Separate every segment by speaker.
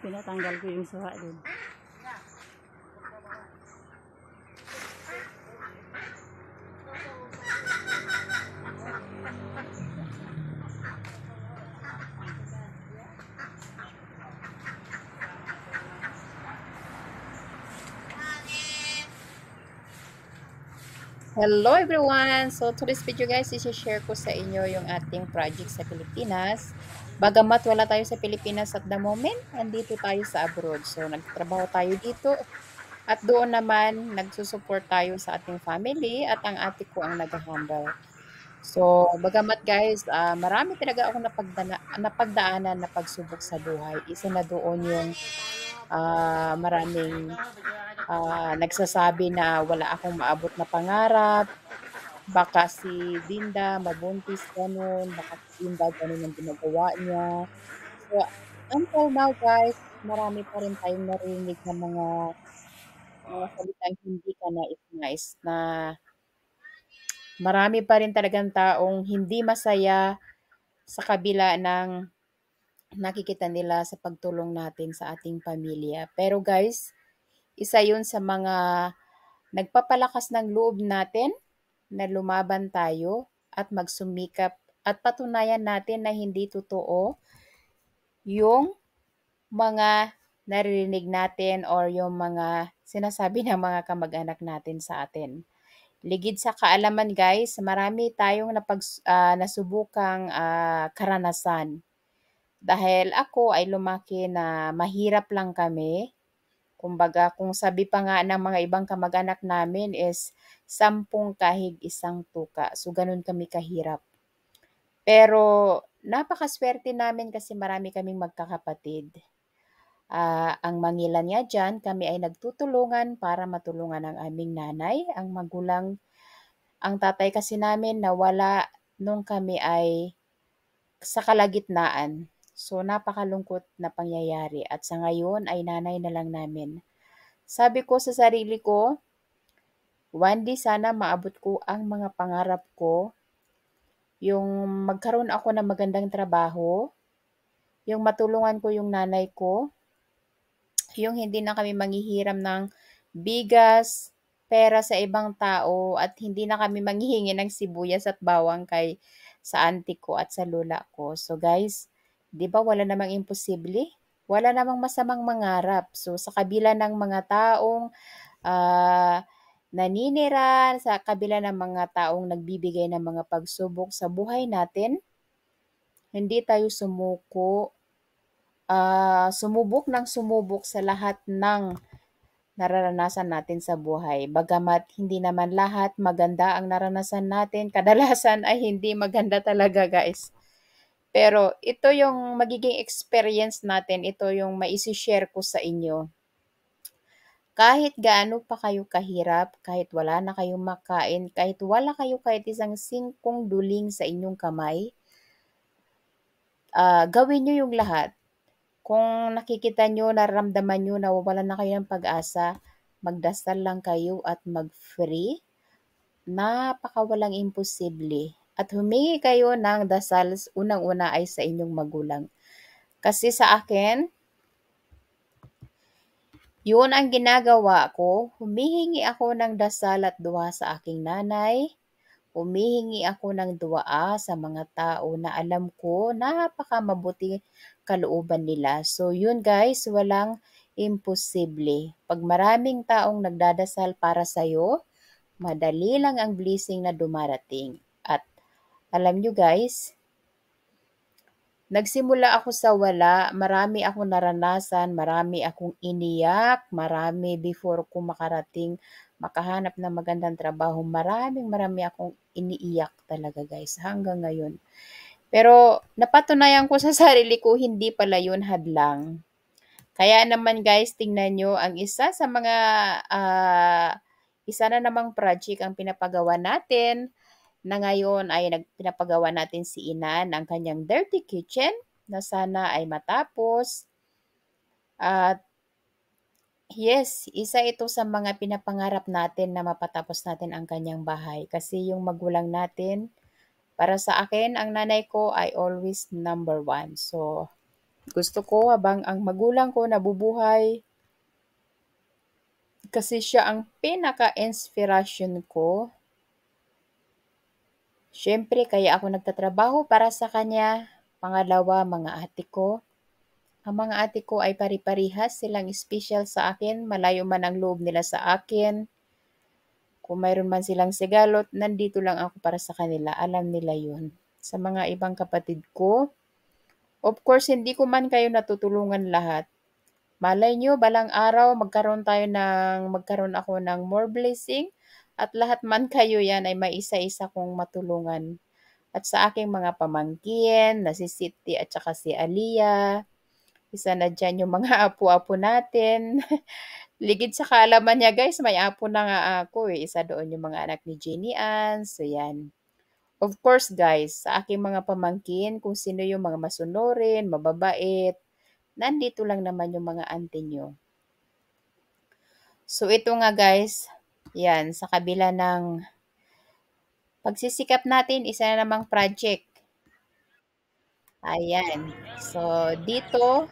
Speaker 1: Pinatanggal ko yung suha din.
Speaker 2: Hello everyone! So today's video guys, isi-share ko sa inyo yung ating project sa Pilipinas. Bagamat wala tayo sa Pilipinas at the moment, andito tayo sa abroad. So nagtrabaho tayo dito at doon naman nagsusupport tayo sa ating family at ang ate ko ang nag-handle. So bagamat guys, marami talaga ako napagdaanan na pagsubok sa buhay. Isa na doon yung maraming nagsasabi na wala akong maabot na pangarap. Baka si Dinda mabuntis gano'n, baka si Dinda gano'n ang ginagawa niya. So, until now guys, marami pa rin tayong narinig na mga salitang hindi kanais-nais na marami pa rin talagang taong hindi masaya sa kabila ng nakikita nila sa pagtulong natin sa ating pamilya. Pero guys, isa 'yun sa mga nagpapalakas ng loob natin na lumaban tayo at magsumikap at patunayan natin na hindi totoo yung mga naririnig natin or yung mga sinasabi ng mga kamag-anak natin sa atin. Ligid sa kaalaman guys, marami tayong nasubukang karanasan. Dahil ako ay lumaki na mahirap lang kami. Kumbaga, kung sabi pa nga ng mga ibang kamag-anak namin is 10 kahig isang tuka. So, ganun kami kahirap. Pero, napakaswerte namin kasi marami kaming magkakapatid. Ang mangilan nga dyan, kami ay nagtutulungan para matulungan ang aming nanay, ang magulang. Ang tatay kasi namin nawala nung kami ay sa kalagitnaan. So, napakalungkot na pangyayari. At sa ngayon ay nanay na lang namin. Sabi ko sa sarili ko, one day sana maabot ko ang mga pangarap ko, yung magkaroon ako ng magandang trabaho, yung matulungan ko yung nanay ko, yung hindi na kami manghihiram ng bigas, pera sa ibang tao, at hindi na kami manghihingi ng sibuyas at bawang sa auntie ko at sa lola ko. So guys, 'di ba wala namang imposible? Wala namang masamang mangarap. So sa kabila ng mga taong ah, naninira, sa kabila ng mga taong nagbibigay ng mga pagsubok sa buhay natin, hindi tayo sumubok ng sumubok sa lahat ng nararanasan natin sa buhay. Bagamat hindi naman lahat maganda ang naranasan natin, kadalasan ay hindi maganda talaga guys. Pero ito yung magiging experience natin, ito yung maisi-share ko sa inyo. Kahit gaano pa kayo kahirap, kahit wala na kayong makain, kahit wala kayo kahit isang singkong duling sa inyong kamay, gawin nyo yung lahat. Kung nakikita nyo, nararamdaman nyo, nawawalan na kayo ng pag-asa, magdasal lang kayo at mag-free. Napakawalang imposible. At humingi kayo ng dasal, unang-una ay sa inyong magulang. Kasi sa akin, yun ang ginagawa ko. Humihingi ako ng dasal at duwa sa aking nanay. Humihingi ako ng dua sa mga tao na alam ko napakamabuti kalooban nila. So yun guys, walang imposible. Pag maraming taong nagdadasal para sa'yo, madali lang ang blessing na dumarating. At alam nyo guys, nagsimula ako sa wala, marami akong naranasan, marami akong iniyak, marami before ko makahanap ng magandang trabaho, marami akong iniiyak talaga guys, hanggang ngayon. Pero napatunayan ko sa sarili ko, hindi pala yun hadlang. Kaya naman guys, tingnan nyo, ang isa na namang project ang pinapagawa natin na ngayon ay pinapagawa natin si Inan ang kanyang dirty kitchen na sana ay matapos. At yes, isa ito sa mga pinapangarap natin na mapatapos natin ang kanyang bahay. Kasi yung magulang natin, para sa akin, ang nanay ko ay always number one. So, Gusto ko habang ang magulang ko nabubuhay, kasi siya ang pinaka-inspirasyon ko. Siyempre, kaya ako nagtatrabaho para sa kanya. Pangalawa, mga ate ko. Ang mga ate ko ay pari-parihas silang special sa akin, malayo man ang loob nila sa akin. Kung mayroon man silang sigalot, nandito lang ako para sa kanila. Alam nila yun. Sa mga ibang kapatid ko, of course, hindi ko man kayo natutulungan lahat. Malay nyo, balang araw, magkaroon ako ng more blessing at lahat man kayo yan ay maisa-isa kong matulungan. At sa aking mga pamangkin, na si Siti at saka si Aliyah, isa na dyan yung mga apo-apo natin. Ligid sa kaalaman niya guys, may apo na nga ako eh. Isa doon yung mga anak ni Jenny Ann. So yan. Of course guys, sa aking mga pamangkin, kung sino yung mga masunurin, mababait, nandito lang naman yung mga auntie nyo. So ito nga guys, yan, sa kabila ng pagsisikap natin, isa na namang project. Ayan. So dito,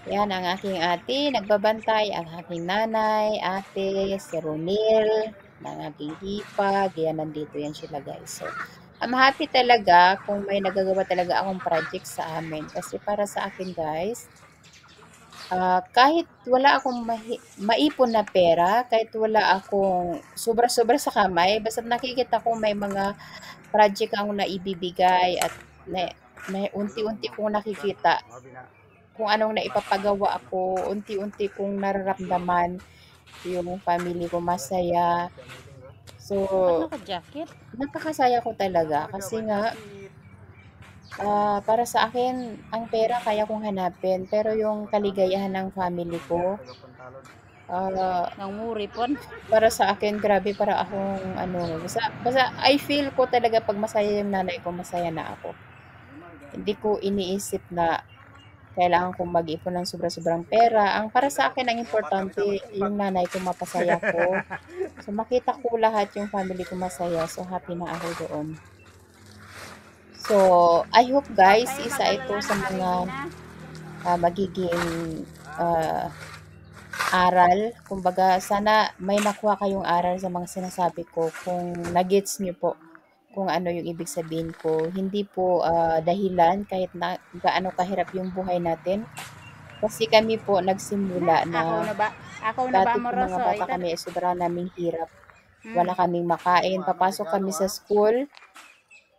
Speaker 2: yan ang aking ate, nagbabantay, ang aking nanay, ate, si Ronil, ng aking hipag, yan, nandito yan sila guys. So, I'm happy talaga kung may nagagawa talaga akong project sa amin. Kasi para sa akin guys, kahit wala akong maipon na pera, kahit wala akong sobra-sobra sa kamay, basta nakikita ko may mga project akong naibibigay at na unti-unti kong nakikita kung anong naipapagawa ako, unti-unti kong nararamdaman yung family ko masaya. So,
Speaker 1: Naka-jacket?
Speaker 2: napakasaya ko talaga kasi nga para sa akin, ang pera kaya kong hanapin, pero yung kaligayahan ng family ko,
Speaker 1: Nang muri pon.
Speaker 2: para sa akin, grabe, para akong ano, basta I feel ko talaga pag masaya yung nanay ko, masaya na ako. Hindi ko iniisip na kailangan kong mag-ipon ng sobra-sobrang pera. Ang para sa akin, ang importante, yung nanay ko mapasaya ko. So, makita ko lahat yung family ko masaya. So, happy na ako doon. So, I hope guys, isa ito sa mga magiging aral. Kumbaga, sana may nakuha kayong aral sa mga sinasabi ko kung nagets nyo po kung ano yung ibig sabihin ko. Hindi po dahilan kahit na gaano kahirap yung buhay natin. Kasi kami po nagsimula na
Speaker 1: Ako na ba? Ako na ba
Speaker 2: dati
Speaker 1: mo
Speaker 2: po mga bata
Speaker 1: Itan?
Speaker 2: kami ay sobrang naming hirap. Wala kaming makain. Papasok kami sa school,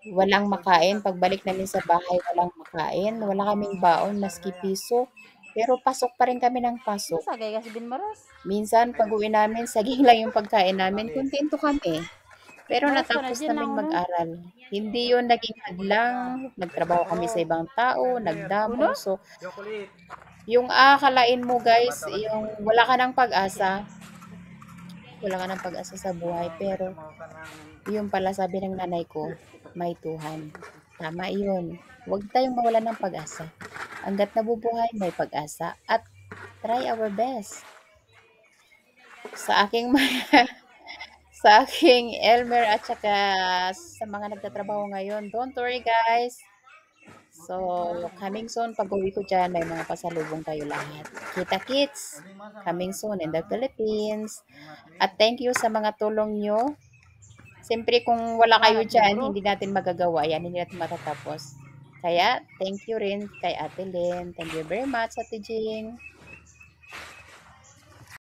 Speaker 2: walang makain. Pagbalik namin sa bahay, walang makain. Wala kaming baon, maski piso. Pero pasok pa rin kami ng pasok.
Speaker 1: Nasagay ka si Bin Maras.
Speaker 2: Minsan, pag-uwi namin, saging lang yung pagkain namin. Kuntento kami. Pero
Speaker 1: Maras ka na
Speaker 2: natapos
Speaker 1: dyan
Speaker 2: naming
Speaker 1: lang uno.
Speaker 2: mag-aral. Hindi yun naging hadlang. Nagtrabaho kami sa ibang tao, nagdamo.
Speaker 1: Uno?
Speaker 2: So, yung akalain mo guys, yung wala ka ng pag-asa. Wala ka ng pag-asa sa buhay. Pero, yun pala sabi ng nanay ko, may Tuhan. Tama yun. Huwag tayong mawala ng pag-asa. Hanggat nabubuhay, may pag-asa. At try our best. Sa aking sa aking Elmer at saka sa mga nagtatrabaho ngayon, don't worry guys. So, coming soon, pag-uwi ko dyan, may mga pasalubong kayo lahat. Kita kits, coming soon in the Philippines. At thank you sa mga tulong nyo. Siyempre, kung wala kayo dyan, hindi natin magagawa yan, hindi natin matatapos. Kaya, thank you rin kay Ate Lynn. Thank you very much, Ate Jing.